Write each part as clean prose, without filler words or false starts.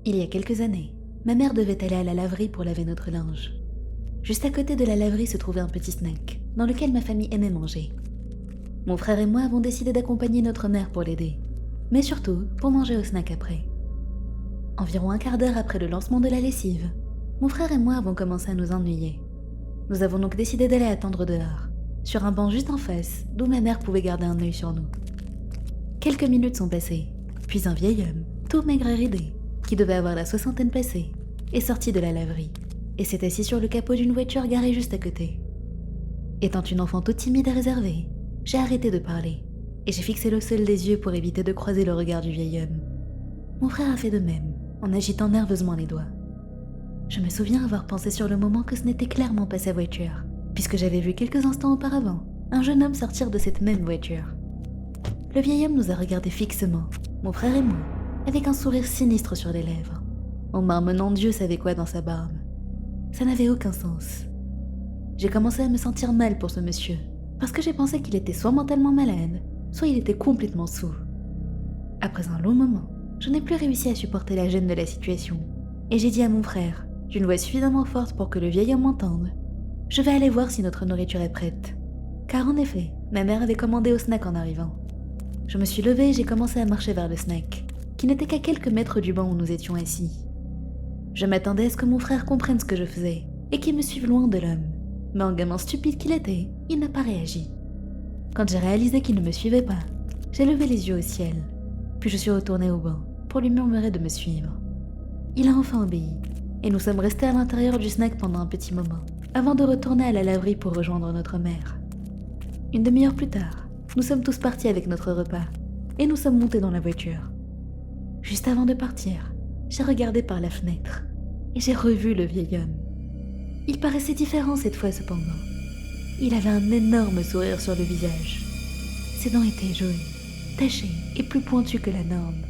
Il y a quelques années, ma mère devait aller à la laverie pour laver notre linge. Juste à côté de la laverie se trouvait un petit snack, dans lequel ma famille aimait manger. Mon frère et moi avons décidé d'accompagner notre mère pour l'aider, mais surtout pour manger au snack après. Environ un quart d'heure après le lancement de la lessive, mon frère et moi avons commencé à nous ennuyer. Nous avons donc décidé d'aller attendre dehors, sur un banc juste en face, d'où ma mère pouvait garder un œil sur nous. Quelques minutes sont passées, puis un vieil homme, tout maigre et ridé, qui devait avoir la soixantaine passée, est sorti de la laverie et s'est assis sur le capot d'une voiture garée juste à côté. Étant une enfant toute timide et réservée, j'ai arrêté de parler et j'ai fixé le seul des yeux pour éviter de croiser le regard du vieil homme. Mon frère a fait de même, en agitant nerveusement les doigts. Je me souviens avoir pensé sur le moment que ce n'était clairement pas sa voiture, puisque j'avais vu quelques instants auparavant un jeune homme sortir de cette même voiture. Le vieil homme nous a regardés fixement, mon frère et moi, avec un sourire sinistre sur les lèvres, en marmonnant Dieu savait quoi dans sa barbe. Ça n'avait aucun sens. J'ai commencé à me sentir mal pour ce monsieur, parce que j'ai pensé qu'il était soit mentalement malade, soit il était complètement saoul. Après un long moment, je n'ai plus réussi à supporter la gêne de la situation, et j'ai dit à mon frère, d'une voix suffisamment forte pour que le vieil homme m'entende, « Je vais aller voir si notre nourriture est prête. » Car en effet, ma mère avait commandé au snack en arrivant. Je me suis levée et j'ai commencé à marcher vers le snack, qui n'était qu'à quelques mètres du banc où nous étions assis. Je m'attendais à ce que mon frère comprenne ce que je faisais, et qu'il me suive loin de l'homme, mais en gamin stupide qu'il était, il n'a pas réagi. Quand j'ai réalisé qu'il ne me suivait pas, j'ai levé les yeux au ciel, puis je suis retournée au banc, pour lui murmurer de me suivre. Il a enfin obéi, et nous sommes restés à l'intérieur du snack pendant un petit moment, avant de retourner à la laverie pour rejoindre notre mère. Une demi-heure plus tard, nous sommes tous partis avec notre repas, et nous sommes montés dans la voiture. Juste avant de partir, j'ai regardé par la fenêtre, et j'ai revu le vieil homme. Il paraissait différent cette fois cependant. Il avait un énorme sourire sur le visage. Ses dents étaient jaunes, tachées et plus pointues que la norme.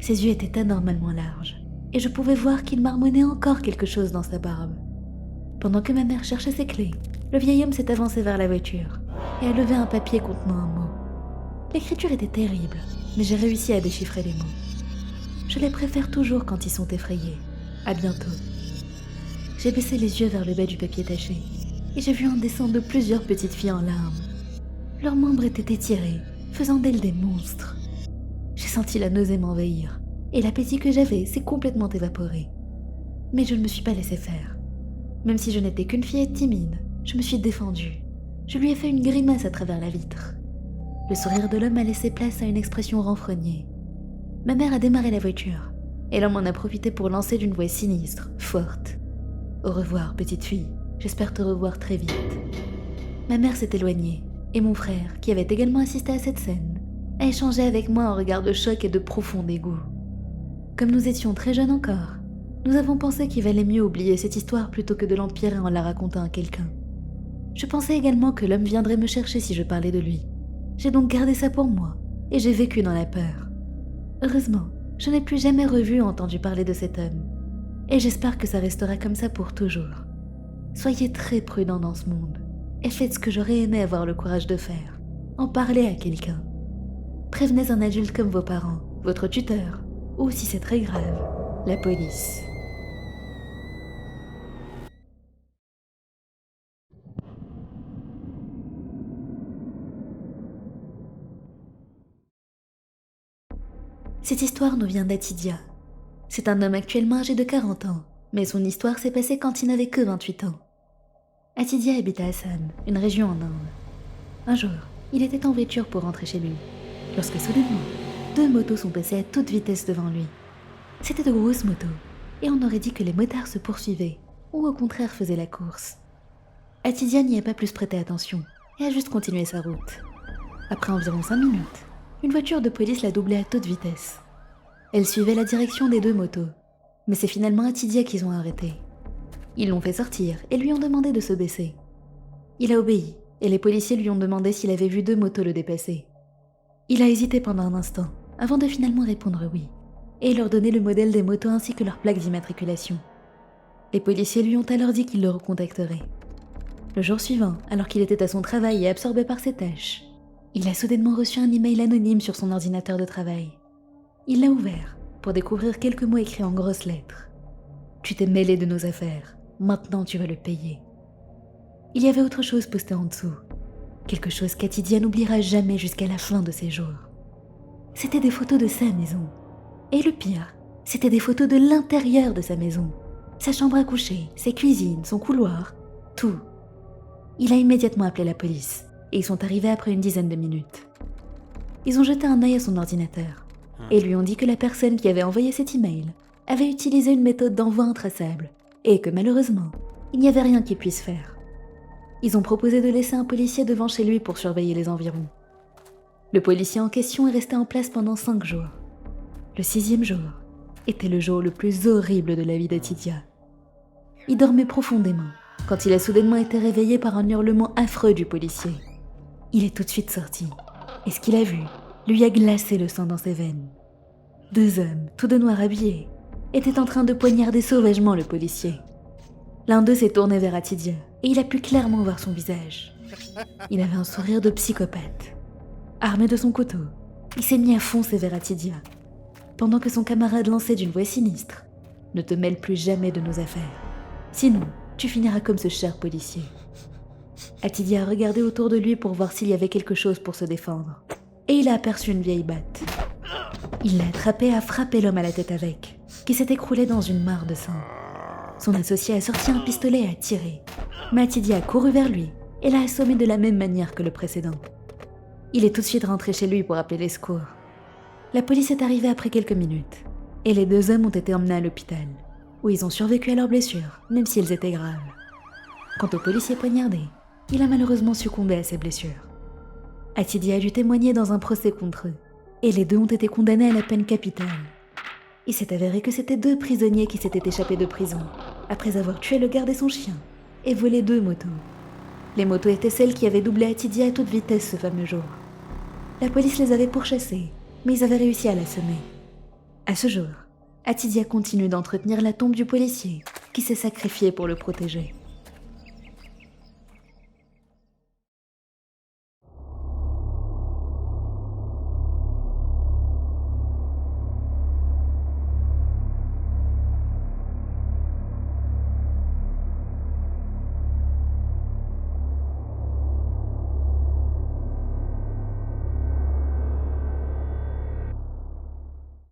Ses yeux étaient anormalement larges, et je pouvais voir qu'il marmonnait encore quelque chose dans sa barbe. Pendant que ma mère cherchait ses clés, le vieil homme s'est avancé vers la voiture et a levé un papier contenant un mot. L'écriture était terrible, mais j'ai réussi à déchiffrer les mots. Je les préfère toujours quand ils sont effrayés. À bientôt. J'ai baissé les yeux vers le bas du papier taché, et j'ai vu un dessin de plusieurs petites filles en larmes. Leurs membres étaient étirés, faisant d'elles des monstres. J'ai senti la nausée m'envahir, et l'appétit que j'avais s'est complètement évaporé. Mais je ne me suis pas laissé faire. Même si je n'étais qu'une fillette timide, je me suis défendue. Je lui ai fait une grimace à travers la vitre. Le sourire de l'homme a laissé place à une expression renfrognée. Ma mère a démarré la voiture, et l'homme en a profité pour lancer d'une voix sinistre, forte. « Au revoir, petite fille, j'espère te revoir très vite. » Ma mère s'est éloignée, et mon frère, qui avait également assisté à cette scène, a échangé avec moi un regard de choc et de profond dégoût. Comme nous étions très jeunes encore, nous avons pensé qu'il valait mieux oublier cette histoire plutôt que de l'empirer en la racontant à quelqu'un. Je pensais également que l'homme viendrait me chercher si je parlais de lui. J'ai donc gardé ça pour moi, et j'ai vécu dans la peur. Heureusement, je n'ai plus jamais revu ou entendu parler de cet homme. Et j'espère que ça restera comme ça pour toujours. Soyez très prudents dans ce monde, et faites ce que j'aurais aimé avoir le courage de faire. En parler à quelqu'un. Prévenez un adulte comme vos parents, votre tuteur, ou si c'est très grave, la police. Cette histoire nous vient d'Atidia. C'est un homme actuellement âgé de 40 ans, mais son histoire s'est passée quand il n'avait que 28 ans. Atidia habite à Assam, une région en Inde. Un jour, il était en voiture pour rentrer chez lui, lorsque soudainement, 2 motos sont passées à toute vitesse devant lui. C'était de grosses motos, et on aurait dit que les motards se poursuivaient, ou au contraire faisaient la course. Atidia n'y a pas plus prêté attention, et a juste continué sa route. Après environ 5 minutes, une voiture de police l'a doublée à toute vitesse. Elle suivait la direction des 2 motos, mais c'est finalement Atidia qu'ils ont arrêté. Ils l'ont fait sortir et lui ont demandé de se baisser. Il a obéi, et les policiers lui ont demandé s'il avait vu 2 motos le dépasser. Il a hésité pendant un instant, avant de finalement répondre oui, et leur donner le modèle des motos ainsi que leurs plaques d'immatriculation. Les policiers lui ont alors dit qu'ils le recontacteraient. Le jour suivant, alors qu'il était à son travail et absorbé par ses tâches, il a soudainement reçu un email anonyme sur son ordinateur de travail. Il l'a ouvert pour découvrir quelques mots écrits en grosses lettres. « Tu t'es mêlé de nos affaires, maintenant tu vas le payer. » Il y avait autre chose posté en dessous, quelque chose qu'Atidia n'oubliera jamais jusqu'à la fin de ses jours. C'était des photos de sa maison. Et le pire, c'était des photos de l'intérieur de sa maison. Sa chambre à coucher, ses cuisines, son couloir, tout. Il a immédiatement appelé la police, et ils sont arrivés après une dizaine de minutes. Ils ont jeté un œil à son ordinateur, et lui ont dit que la personne qui avait envoyé cet email avait utilisé une méthode d'envoi intraçable, et que malheureusement, il n'y avait rien qu'il puisse faire. Ils ont proposé de laisser un policier devant chez lui pour surveiller les environs. Le policier en question est resté en place pendant 5 jours. Le 6e jour était le jour le plus horrible de la vie d'Atidia. Il dormait profondément quand il a soudainement été réveillé par un hurlement affreux du policier. Il est tout de suite sorti, et ce qu'il a vu lui a glacé le sang dans ses veines. 2 hommes, tous de noir habillés, étaient en train de poignarder sauvagement le policier. L'un d'eux s'est tourné vers Atidia, et il a pu clairement voir son visage. Il avait un sourire de psychopathe. Armé de son couteau, il s'est mis à foncer vers Atidia, pendant que son camarade lançait d'une voix sinistre « Ne te mêle plus jamais de nos affaires, sinon tu finiras comme ce cher policier. » Atidia a regardé autour de lui pour voir s'il y avait quelque chose pour se défendre, et il a aperçu une vieille batte. Il l'a attrapée et a frappé l'homme à la tête avec, qui s'est écroulé dans une mare de sang. Son associé a sorti un pistolet et a tiré, mais Atidia a couru vers lui et l'a assommé de la même manière que le précédent. Il est tout de suite rentré chez lui pour appeler les secours. La police est arrivée après quelques minutes, et les 2 hommes ont été emmenés à l'hôpital, où ils ont survécu à leurs blessures, même si elles étaient graves. Quant au policier poignardé, il a malheureusement succombé à ses blessures. Atidia a dû témoigner dans un procès contre eux, et les 2 ont été condamnés à la peine capitale. Il s'est avéré que c'étaient 2 prisonniers qui s'étaient échappés de prison, après avoir tué le garde et son chien, et volé 2 motos. Les motos étaient celles qui avaient doublé Atidia à toute vitesse ce fameux jour. La police les avait pourchassés, mais ils avaient réussi à l'assommer. À ce jour, Atidia continue d'entretenir la tombe du policier qui s'est sacrifié pour le protéger.